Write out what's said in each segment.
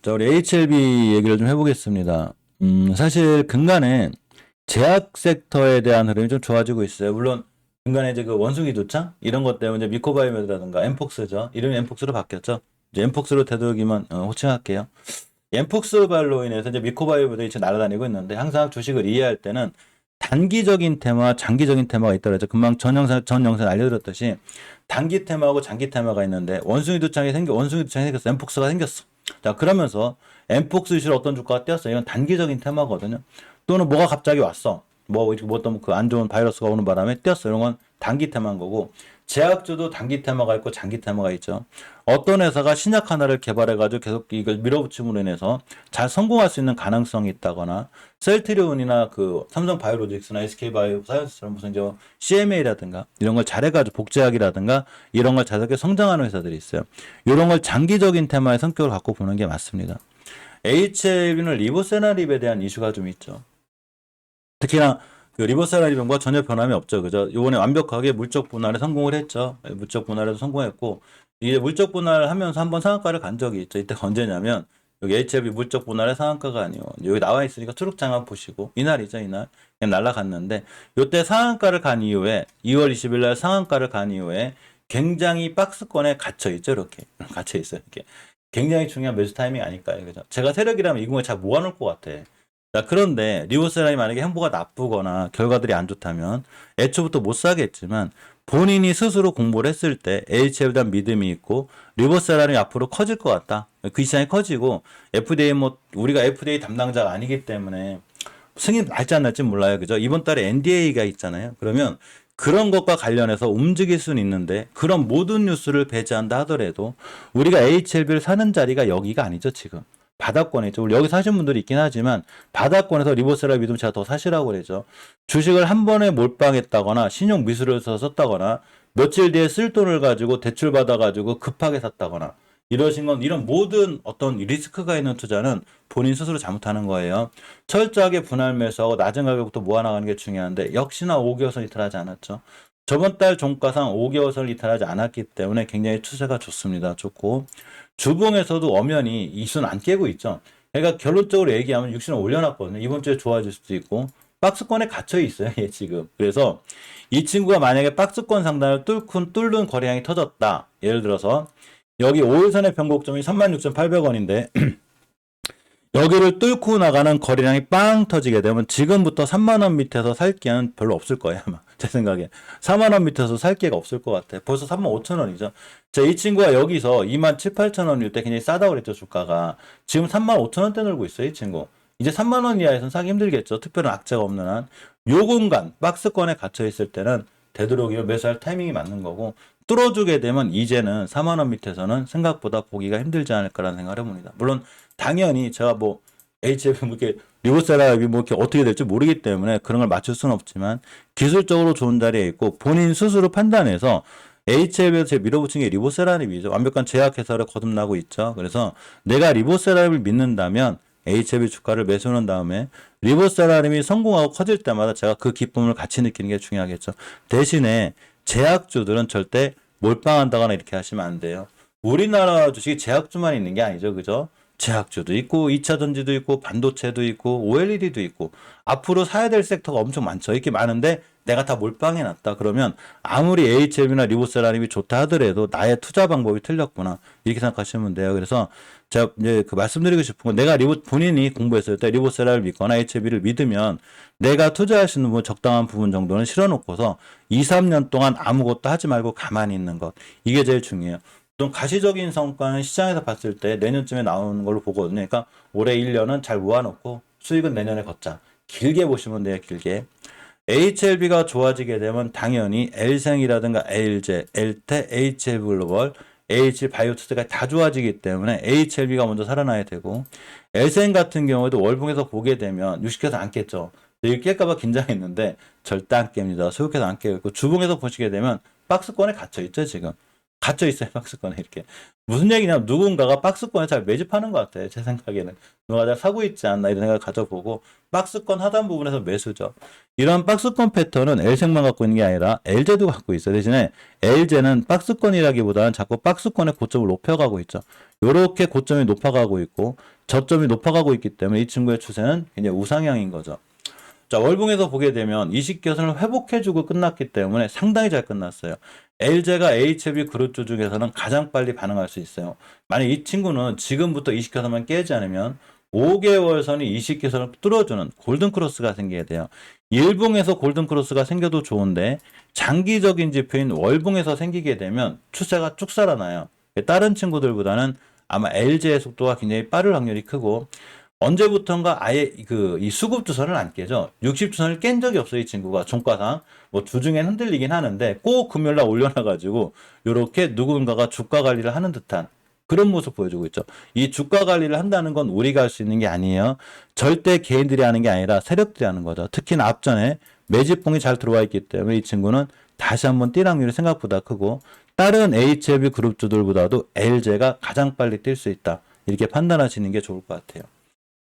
자, 우리 HLB 얘기를 좀 해보겠습니다. 사실 근간에 제약 섹터에 대한 흐름이 좀 좋아지고 있어요. 물론 근간에 이제 그 원숭이 두창 이런 것 때문에 미코바이오메드라든가 엠폭스죠. 이름이 엠폭스로 바뀌었죠. 이제 엠폭스로 되도록이면 호칭할게요. 엠폭스 발로 인해서 이제 미코바이오메드가 지금 날아다니고 있는데 항상 주식을 이해할 때는 단기적인 테마, 장기적인 테마가 있다고 했죠. 금방 전 영상 알려드렸듯이 단기 테마하고 장기 테마가 있는데 원숭이 두창이 생겼어. 엠폭스가 생겼어. 자, 그러면서 엠폭스 이슈로 어떤 주가가 뛰었어. 이건 단기적인 테마거든요. 또는 뭐가 갑자기 왔어. 뭐 어떤 그 안 좋은 바이러스가 오는 바람에 뛰었어. 이런 건 단기 테마인 거고, 제약주도 단기 테마가 있고 장기 테마가 있죠. 어떤 회사가 신약 하나를 개발해가지고 계속 이걸 밀어붙임으로 인해서 잘 성공할 수 있는 가능성이 있다거나, 셀트리온이나 그 삼성 바이오로직스나 SK 바이오사이언스처럼 무슨 저 CMA라든가 이런 걸 잘해가지고 복제약이라든가 이런 걸 잘하게 성장하는 회사들이 있어요. 이런 걸 장기적인 테마의 성격을 갖고 보는 게 맞습니다. HLB는 리보세라립에 대한 이슈가 좀 있죠. 특히나 그 리보세라립과 전혀 변함이 없죠. 그죠? 이번에 완벽하게 물적 분할에 성공을 했죠. 물적 분할에도 성공했고, 이제 물적 분할을 하면서 한번 상한가를 간 적이 있죠. 이때 언제냐면 여기 HLB 물적 분할의 상한가가 아니요. 여기 나와 있으니까 초록장만 보시고 이날이죠, 이날. 그냥 날라갔는데 이때 상한가를 간 이후에 2월 20일 날 상한가를 간 이후에 굉장히 박스권에 갇혀 있죠. 이렇게 갇혀 있어요. 이렇게. 굉장히 중요한 매수 타이밍 아닐까요? 그죠? 제가 세력이라면 이 공을 잘 모아놓을 것 같아. 자, 그런데 리보세라이 만약에 행보가 나쁘거나 결과들이 안 좋다면 애초부터 못 사겠지만 본인이 스스로 공부를 했을 때 HL에 대한 믿음이 있고 리보세라이 앞으로 커질 것 같다. 그 시장이 커지고 FDA 우리가 FDA 담당자가 아니기 때문에 승인 날지 안 날지 몰라요. 그죠? 이번 달에 NDA가 있잖아요. 그러면 그런 것과 관련해서 움직일 수는 있는데 그런 모든 뉴스를 배제한다 하더라도 우리가 HLB를 사는 자리가 여기가 아니죠, 지금. 바닥권에 있죠. 여기 사신 분들이 있긴 하지만 바닥권에서 리보세라 믿으면 제가 더 사시라고 그러죠. 주식을 한 번에 몰빵했다거나 신용 미수를 써서 썼다거나 며칠 뒤에 쓸 돈을 가지고 대출 받아가지고 급하게 샀다거나 이러신 건 이런 모든 어떤 리스크가 있는 투자는 본인 스스로 잘못하는 거예요. 철저하게 분할 매수하고 낮은 가격부터 모아나가는 게 중요한데 역시나 5개월선 이탈하지 않았죠. 저번 달 종가상 5개월선을 이탈하지 않았기 때문에 굉장히 추세가 좋습니다. 좋고 주봉에서도 엄연히 이순 안 깨고 있죠. 그러니까 결론적으로 얘기하면 육신을 올려놨거든요. 이번 주에 좋아질 수도 있고 박스권에 gat혀 있어요. 얘 지금. 그래서 이 친구가 만약에 박스권 상단을 뚫는 거래량이 터졌다. 예를 들어서 여기 5일선의 변곡점이 36,800원인데 여기를 뚫고 나가는 거래량이 빵 터지게 되면 지금부터 3만원 밑에서 살 기회는 별로 없을 거예요. 아마 제 생각에 4만원 밑에서 살 기회가 없을 것 같아. 벌써 35,000원이죠. 자, 이 친구가 여기서 27,800원일 때 굉장히 싸다고 그랬죠. 주가가. 지금 35,000원대 놀고 있어요. 이 친구. 이제 3만원 이하에서는 사기 힘들겠죠. 특별한 악재가 없는 한. 요 공간 박스권에 갇혀 있을 때는 되도록이면 매수할 타이밍이 맞는 거고 뚫어주게 되면 이제는 4만원 밑에서는 생각보다 보기가 힘들지 않을까라는 생각을 해봅니다. 물론 당연히 제가 뭐 HF 뭐 이렇게 리보세라비 뭐 이렇게 어떻게 될지 모르기 때문에 그런 걸 맞출 수는 없지만 기술적으로 좋은 자리에 있고 본인 스스로 판단해서 HL에서 제 밀어붙인 게 리보세라닙이죠. 완벽한 제약회사를 거듭나고 있죠. 그래서 내가 리보세라닙을 믿는다면 HLB 주가를 매수한 다음에 리보세라님이 성공하고 커질 때마다 제가 그 기쁨을 같이 느끼는 게 중요하겠죠. 대신에 제약주들은 절대 몰빵한다거나 이렇게 하시면 안 돼요. 우리나라 주식이 제약주만 있는 게 아니죠. 그죠? 제약주도 있고 2차 전지도 있고 반도체도 있고 OLED도 있고 앞으로 사야 될 섹터가 엄청 많죠. 이렇게 많은데 내가 다 몰빵해 놨다. 그러면 아무리 HLB나 리보세라님이 좋다 하더라도 나의 투자 방법이 틀렸구나. 이렇게 생각하시면 돼요. 그래서 제가 이제 그 말씀드리고 싶은 건 내가 본인이 공부했을 때 리보세라를 믿거나 HLB를 믿으면 내가 투자할 수 있는 뭐 적당한 부분 정도는 실어 놓고서 2, 3년 동안 아무것도 하지 말고 가만히 있는 것. 이게 제일 중요해요. 좀 가시적인 성과는 시장에서 봤을 때 내년쯤에 나오는 걸로 보거든요. 그러니까 올해 1년은 잘 모아놓고 수익은 내년에 걷자. 길게 보시면 돼요. 길게. HLB가 좋아지게 되면 당연히 L생이라든가 LJ, L태, HL글로벌, H바이오투스가 다 좋아지기 때문에 HLB가 먼저 살아나야 되고 L생 같은 경우에도 월봉에서 보게 되면 유식해서 안 깼죠. 여기 깰까봐 긴장했는데 절대 안 깹니다. 소유해서 안 깨고 주봉에서 보시게 되면 박스권에 갇혀있죠. 지금. 갇혀 있어요, 박스권에 이렇게. 무슨 얘기냐면 누군가가 박스권에 잘 매집하는 것 같아요. 제 생각에는. 누가 잘 사고 있지 않나 이런 생각을 가져보고 박스권 하단 부분에서 매수죠. 이런 박스권 패턴은 L색만 갖고 있는 게 아니라 LZ도 갖고 있어요. 대신에 LZ는 박스권이라기보다는 자꾸 박스권의 고점을 높여가고 있죠. 이렇게 고점이 높아가고 있고 저점이 높아가고 있기 때문에 이 친구의 추세는 굉장히 우상향인 거죠. 자, 월봉에서 보게 되면 이식개선을 회복해주고 끝났기 때문에 상당히 잘 끝났어요. LG가 HLB 그룹주 중에서는 가장 빨리 반응할 수 있어요. 만약 이 친구는 지금부터 이식개선만 깨지 않으면 5개월 선이 이식개선을 뚫어주는 골든크로스가 생겨야 돼요. 일봉에서 골든크로스가 생겨도 좋은데 장기적인 지표인 월봉에서 생기게 되면 추세가 쭉 살아나요. 다른 친구들보다는 아마 LG의 속도가 굉장히 빠를 확률이 크고 언제부턴가 아예 이 수급주선을 안 깨죠. 60주선을 깬 적이 없어요, 이 친구가. 종가상. 뭐 주중엔 흔들리긴 하는데 꼭 금요일날 올려놔가지고 요렇게 누군가가 주가 관리를 하는 듯한 그런 모습 보여주고 있죠. 이 주가 관리를 한다는 건 우리가 할 수 있는 게 아니에요. 절대 개인들이 하는 게 아니라 세력들이 하는 거죠. 특히나 앞전에 매집봉이 잘 들어와 있기 때문에 이 친구는 다시 한번 뛸 확률이 생각보다 크고 다른 HLB 그룹주들보다도 LG가 가장 빨리 뛸 수 있다. 이렇게 판단하시는 게 좋을 것 같아요.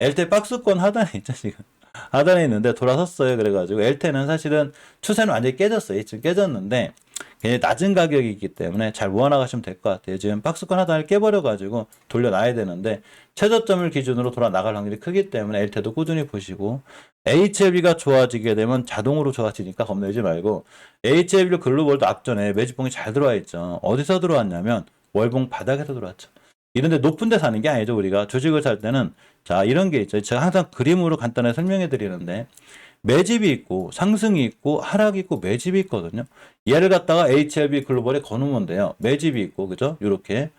LT 박스권 하단에 있죠, 지금. 하단에 있는데 돌아섰어요. 그래가지고 LT는 사실은 추세는 완전히 깨졌어요. 지금 깨졌는데 굉장히 낮은 가격이 있기 때문에 잘 모아나가시면 될 것 같아요. 지금 박스권 하단을 깨버려가지고 돌려놔야 되는데 최저점을 기준으로 돌아나갈 확률이 크기 때문에 LT도 꾸준히 보시고 HLB가 좋아지게 되면 자동으로 좋아지니까 겁내지 말고 HLB 글로벌도 앞전에 매집봉이 잘 들어와 있죠. 어디서 들어왔냐면 월봉 바닥에서 들어왔죠. 이런데 높은 데 사는 게 아니죠. 우리가 주식을 살 때는 자 이런 게 있죠. 제가 항상 그림으로 간단하게 설명해 드리는데 매집이 있고 상승이 있고 하락이 있고 매집이 있거든요. 얘를 갖다가 HLB 글로벌에 거놓으면 돼요. 매집이 있고 그죠? 이렇게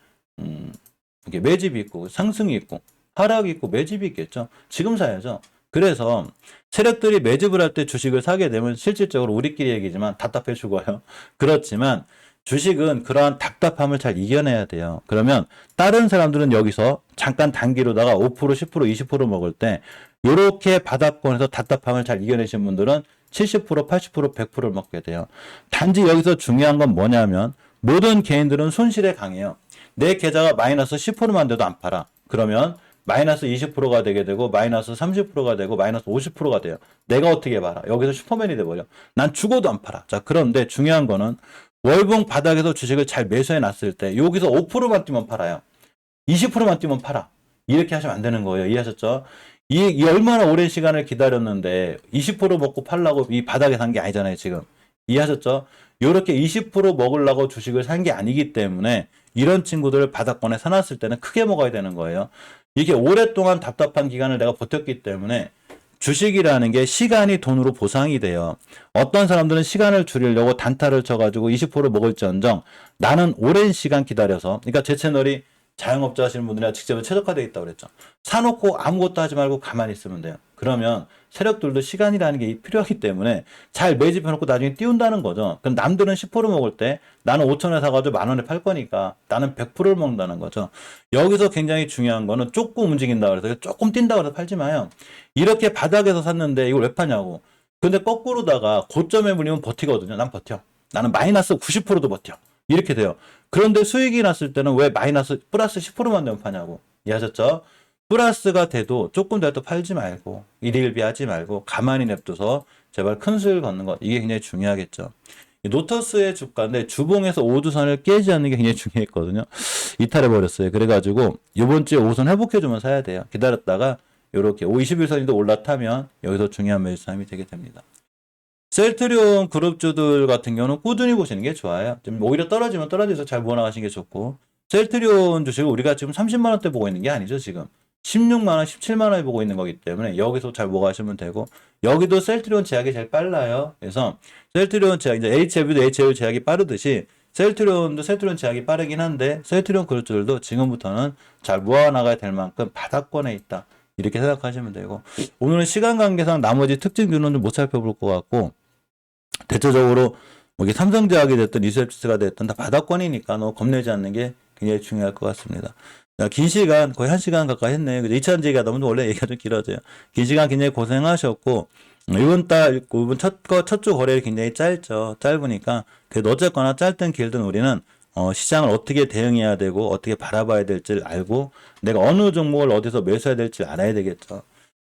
이렇게 매집이 있고 상승이 있고 하락이 있고 매집이 있겠죠. 지금 사야죠. 그래서 세력들이 매집을 할 때 주식을 사게 되면 실질적으로 우리끼리 얘기지만 답답해 죽어요. 그렇지만 주식은 그러한 답답함을 잘 이겨내야 돼요. 그러면 다른 사람들은 여기서 잠깐 단기로다가 5%, 10%, 20% 먹을 때 이렇게 바닥권에서 답답함을 잘 이겨내신 분들은 70%, 80%, 100%를 먹게 돼요. 단지 여기서 중요한 건 뭐냐면 모든 개인들은 손실에 강해요. 내 계좌가 마이너스 10%만 돼도 안 팔아. 그러면 마이너스 20%가 되게 되고 마이너스 30%가 되고 마이너스 50%가 돼요. 내가 어떻게 팔아? 여기서 슈퍼맨이 돼버려. 난 죽어도 안 팔아. 자, 그런데 중요한 거는 월봉 바닥에서 주식을 잘 매수해 놨을 때 여기서 5%만 뛰면 팔아요. 20%만 뛰면 팔아. 이렇게 하시면 안 되는 거예요. 이해하셨죠? 이 얼마나 오랜 시간을 기다렸는데 20% 먹고 팔라고 이 바닥에 산 게 아니잖아요, 지금. 이해하셨죠? 요렇게 20% 먹으려고 주식을 산 게 아니기 때문에 이런 친구들을 바닥권에 사놨을 때는 크게 먹어야 되는 거예요. 이게 오랫동안 답답한 기간을 내가 버텼기 때문에 주식이라는 게 시간이 돈으로 보상이 돼요. 어떤 사람들은 시간을 줄이려고 단타를 쳐가지고 20% 먹을지언정 나는 오랜 시간 기다려서 그러니까 제 채널이 자영업자 하시는 분들이나 직접에 최적화되어 있다고 그랬죠. 사놓고 아무것도 하지 말고 가만히 있으면 돼요. 그러면 세력들도 시간이라는 게 필요하기 때문에 잘 매집해놓고 나중에 띄운다는 거죠. 그럼 남들은 10% 먹을 때 나는 5,000원에 사가지고 10,000원에 팔 거니까 나는 100%를 먹는다는 거죠. 여기서 굉장히 중요한 거는 조금 움직인다 그래서 조금 뛴다 그래서 팔지 마요. 이렇게 바닥에서 샀는데 이걸 왜 파냐고. 근데 거꾸로다가 고점에 물리면 버티거든요. 난 버텨. 나는 마이너스 90%도 버텨. 이렇게 돼요. 그런데 수익이 났을 때는 왜 마이너스 플러스 10%만 되면 파냐고. 이해하셨죠? 플러스가 돼도 조금 더 팔지 말고 일일비하지 말고 가만히 냅둬서 제발 큰 수익을 걷는 것. 이게 굉장히 중요하겠죠. 노터스의 주가인데 주봉에서 5주선을 깨지 않는 게 굉장히 중요했거든요. 이탈해버렸어요. 그래가지고 이번 주에 5선 회복해주면 사야 돼요. 기다렸다가 이렇게 21선이도 올라타면 여기서 중요한 매수함이 되게 됩니다. 셀트리온 그룹주들 같은 경우는 꾸준히 보시는 게 좋아요. 좀 오히려 떨어지면 떨어져서 잘 모아나가시는 게 좋고 셀트리온 주식을 우리가 지금 30만 원대 보고 있는 게 아니죠. 지금 16만 원, 17만 원에 보고 있는 거기 때문에 여기서 잘 모아가시면 되고 여기도 셀트리온 제약이 제일 빨라요. 그래서 셀트리온 제약 이제 HLB도 HL 제약이 빠르듯이 셀트리온도 셀트리온 제약이 빠르긴 한데 셀트리온 그룹주들도 지금부터는 잘 모아나가야 될 만큼 바닥권에 있다. 이렇게 생각하시면 되고 오늘은 시간 관계상 나머지 특징 균은 좀 못 살펴볼 것 같고 대체적으로 뭐 이게 삼성제약이 됐든 리서치스가 됐든 다 바닥권이니까 너 겁내지 않는 게 굉장히 중요할 것 같습니다. 긴 시간 거의 1시간 가까이 했네요. 그죠? 2차 얘기가 너무 원래 얘기가 좀 길어져요. 긴 시간 굉장히 고생하셨고 이번 첫 주 거래일이 굉장히 짧죠. 짧으니까 그래도 어쨌거나 짧든 길든 우리는 시장을 어떻게 대응해야 되고 어떻게 바라봐야 될지를 알고 내가 어느 종목을 어디서 매수해야 될지 알아야 되겠죠.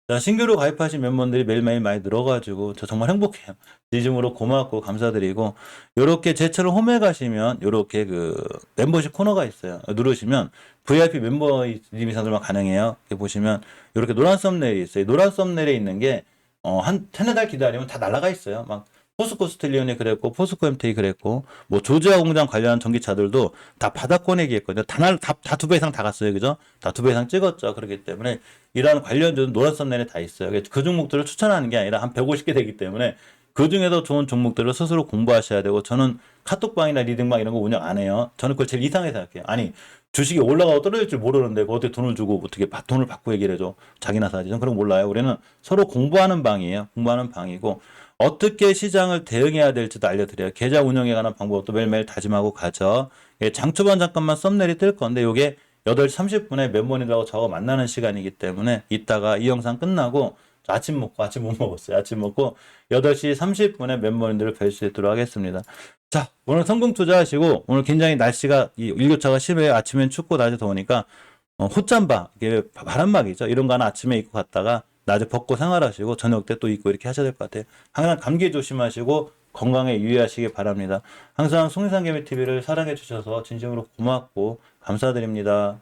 자, 신규로 가입하신 멤버들이 매일매일 많이 늘어가지고 저 정말 행복해요. 진심으로 고맙고 감사드리고 요렇게 제 채널 홈에 가시면 요렇게 그 멤버십 코너가 있어요. 누르시면 VIP 멤버 리미상들만 가능해요. 이렇게 보시면 요렇게 노란 썸네일이 있어요. 노란 썸네일에 있는 게 한 세네 달 기다리면 다 날아가 있어요. 막 포스코 스틸리온이 그랬고 포스코 MT 그랬고 뭐 조지아 공장 관련한 전기차들도 다 바닥권 얘기했거든요. 다 2배 이상 다 갔어요. 그죠? 다 2배 이상 찍었죠. 그렇기 때문에 이러한 관련주는 노란 썸네일에 다 있어요. 그 종목들을 추천하는 게 아니라 한 150개 되기 때문에 그 중에도 좋은 종목들을 스스로 공부하셔야 되고 저는 카톡방이나 리딩방 이런 거 운영 안 해요. 저는 그걸 제일 이상하게 생각해요. 아니 주식이 올라가고 떨어질 줄 모르는데 어떻게 돈을 주고 어떻게 돈을 받고 얘기를 해줘. 자기나 사지. 저는 그런 거 몰라요. 우리는 서로 공부하는 방이에요. 공부하는 방이고 어떻게 시장을 대응해야 될지도 알려드려요. 계좌 운영에 관한 방법도 매일매일 다짐하고 가죠. 예, 장 초반 잠깐만 썸네일이 뜰 건데 이게 8시 30분에 멤버님들하고 저하고 만나는 시간이기 때문에 이따가 이 영상 끝나고 아침 못 먹었어요. 아침 먹고 8시 30분에 멤버님들을 뵐 수 있도록 하겠습니다. 자, 오늘 성공 투자하시고 오늘 굉장히 날씨가 일교차가 심해요. 아침엔 춥고 낮에 더우니까 호짬바 이게 바람막이죠. 이런 거 하나 아침에 입고 갔다가 낮에 벗고 생활하시고 저녁 때 또 입고 이렇게 하셔야 될 것 같아요. 항상 감기 조심하시고 건강에 유의하시기 바랍니다. 항상 송리산개미TV를 사랑해 주셔서 진심으로 고맙고 감사드립니다.